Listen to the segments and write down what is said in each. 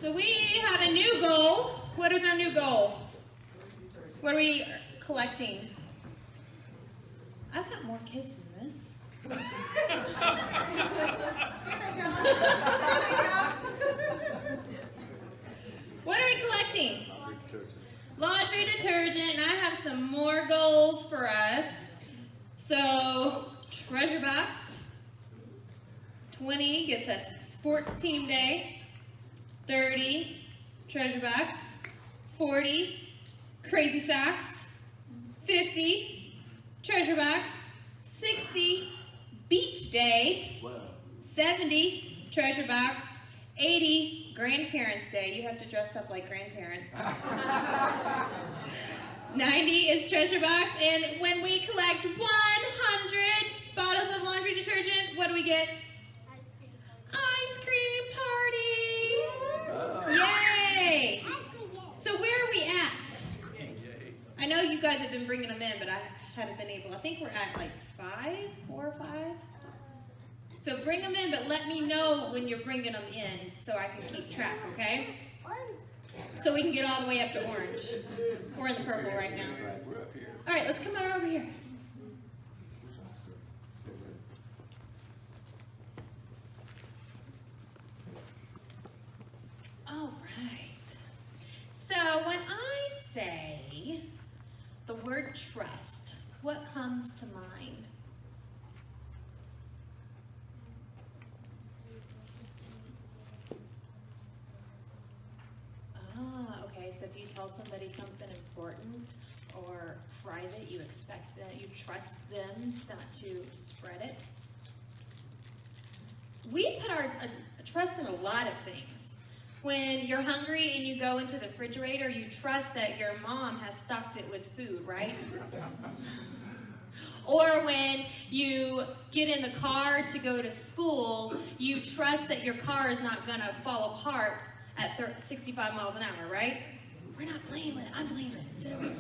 So we have a new goal. What is our new goal? What are we collecting? I've got more kids than this. What are we collecting? Laundry detergent, and I have some more goals for us. So, treasure box. 20 gets us sports team day. 30, treasure box. 40, crazy socks. 50, treasure box. 60, beach day. 70, treasure box. 80, grandparents day. You have to dress up like grandparents. 90 is treasure box. And when we collect 100 bottles of laundry detergent, what do we get? Ice cream party! Yay! So where are we at? I know you guys have been bringing them in, but I haven't been able. I think we're at like 4 or 5. So bring them in, but let me know when you're bringing them in so I can keep track, okay? So we can get all the way up to orange. We're in the purple right now. All right, let's come on over here. All right. So when I say the word trust, what comes to mind? Okay, so if you tell somebody something important or private, you expect that, you trust them not to spread it. We put our trust in a lot of things. When you're hungry and you go into the refrigerator, you trust that your mom has stocked it with food, right? Or when you get in the car to go to school, you trust that your car is not going to fall apart at 65 miles an hour, right? We're not playing with it. I'm playing with it. Sit over here.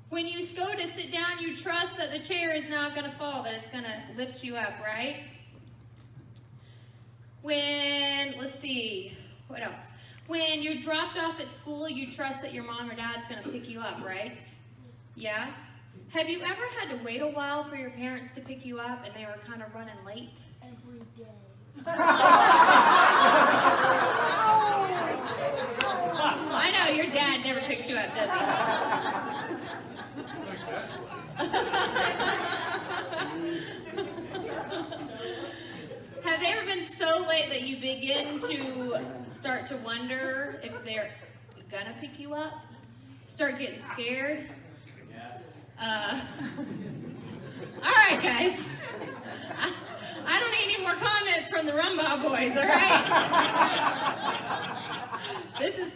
When you go to sit down, you trust that the chair is not going to fall, that it's going to lift you up, right? Let's see, what else? When you're dropped off at school, you trust that your mom or dad's going to pick you up, right? Yeah? Have you ever had to wait a while for your parents to pick you up and they were kind of running late? Every day. I know, your dad never picks you up, does he? Have they ever been so late that you begin to start to wonder if they're gonna pick you up? Start getting scared? All right, guys. I don't need any more comments from the Rumba boys, all right? This is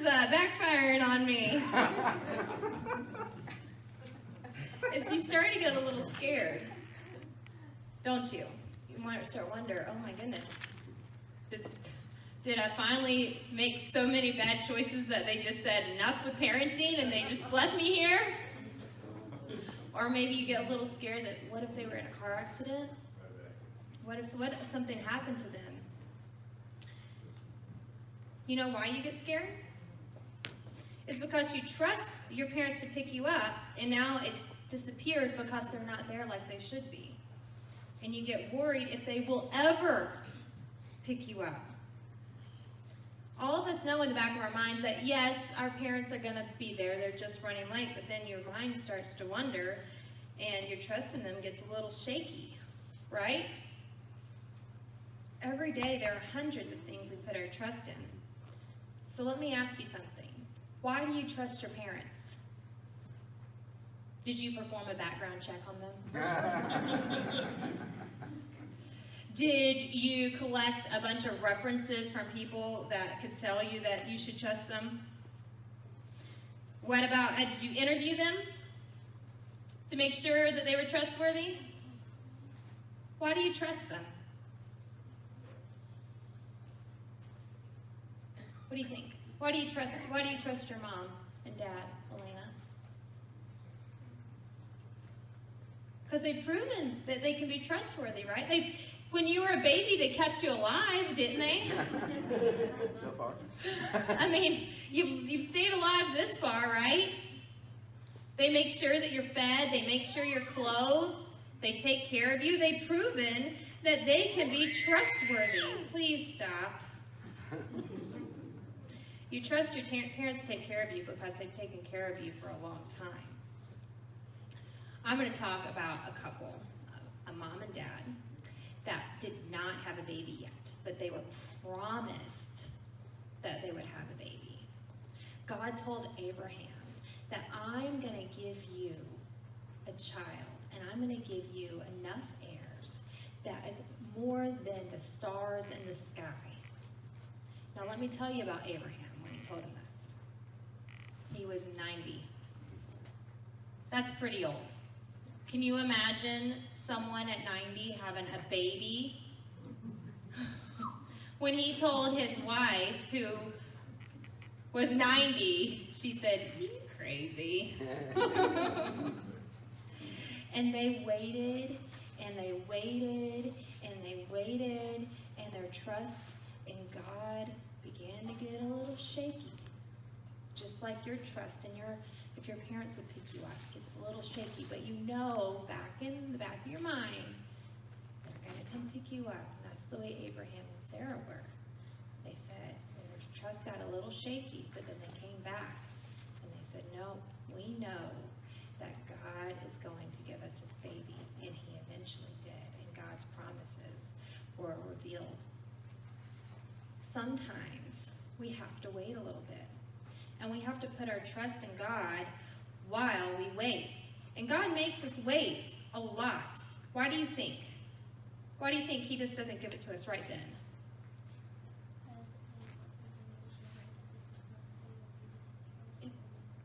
backfiring on me. You start to get a little scared, don't you? You might start wondering, oh my goodness, did I finally make so many bad choices that they just said enough with parenting and they just left me here? Or maybe you get a little scared that what if they were in a car accident? What if something happened to them? You know why you get scared? It's because you trust your parents to pick you up, and now it's disappeared because they're not there like they should be. And you get worried if they will ever pick you up. All of us know in the back of our minds that, yes, our parents are going to be there. They're just running late. But then your mind starts to wonder, and your trust in them gets a little shaky, right? Every day there are hundreds of things we put our trust in. So let me ask you something. Why do you trust your parents? Did you perform a background check on them? Did you collect a bunch of references from people that could tell you that you should trust them? What about, did you interview them to make sure that they were trustworthy? Why do you trust them? What do you think? Why do you trust your mom and dad, Elena? Because they've proven that they can be trustworthy, right? When you were a baby, they kept you alive, didn't they? So far. I mean, you've stayed alive this far, right? They make sure that you're fed. They make sure you're clothed. They take care of you. They've proven that they can be trustworthy. Please stop. You trust your parents to take care of you because they've taken care of you for a long time. I'm going to talk about a couple, a mom and dad, that did not have a baby yet, but they were promised that they would have a baby. God told Abraham that I'm going to give you a child, and I'm going to give you enough heirs that is more than the stars in the sky. Now let me tell you about Abraham when he told him this. He was 90. That's pretty old. Can you imagine someone at 90 having a baby? When he told his wife, who was 90, she said, "You crazy." And they waited, and they waited, and they waited, and their trust in God began to get a little shaky. Just like your trust in if your parents would pick you up, it gets a little shaky, but you know back in the back of your mind, they're going to come pick you up. And that's the way Abraham and Sarah were. They said, their trust got a little shaky, but then they came back and they said, no, we know that God is going to give us this baby, and he eventually did, and God's promises were revealed. Sometimes we have to wait a little bit. And we have to put our trust in God while we wait. And God makes us wait a lot. Why do you think? Why do you think he just doesn't give it to us right then?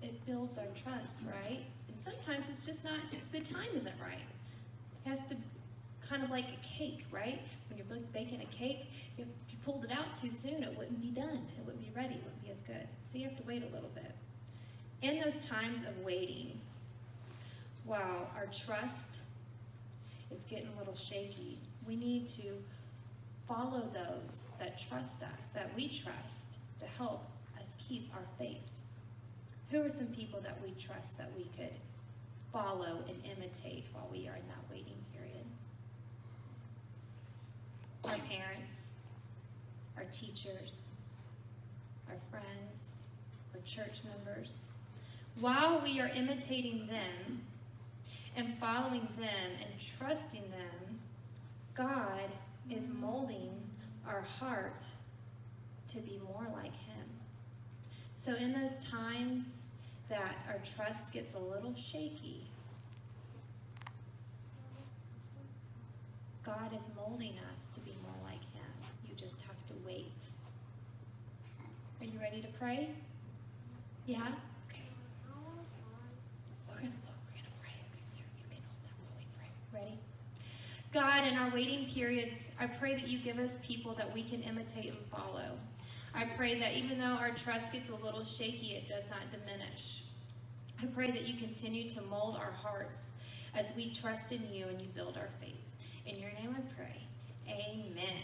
It builds our trust, right? And sometimes it's just not, the time isn't right. It has to, kind of like a cake, right? When you're baking a cake, if you pulled it out too soon, it wouldn't be done. It wouldn't be ready. It wouldn't be as good. So you have to wait a little bit. In those times of waiting, while our trust is getting a little shaky, we need to follow those that trust us, that we trust, to help us keep our faith. Who are some people that we trust that we could follow and imitate while we are in that waiting period? Our parents, our teachers, our friends, our church members. While we are imitating them and following them and trusting them, God is molding our heart to be more like him. So in those times that our trust gets a little shaky, God is molding us to be more like him. You just have to wait. Are you ready to pray? Yeah? Okay. We're gonna pray. You can hold that while we pray. Ready? God, in our waiting periods, I pray that you give us people that we can imitate and follow. I pray that even though our trust gets a little shaky, it does not diminish. I pray that you continue to mold our hearts as we trust in you and you build our faith. In your name I pray. Amen.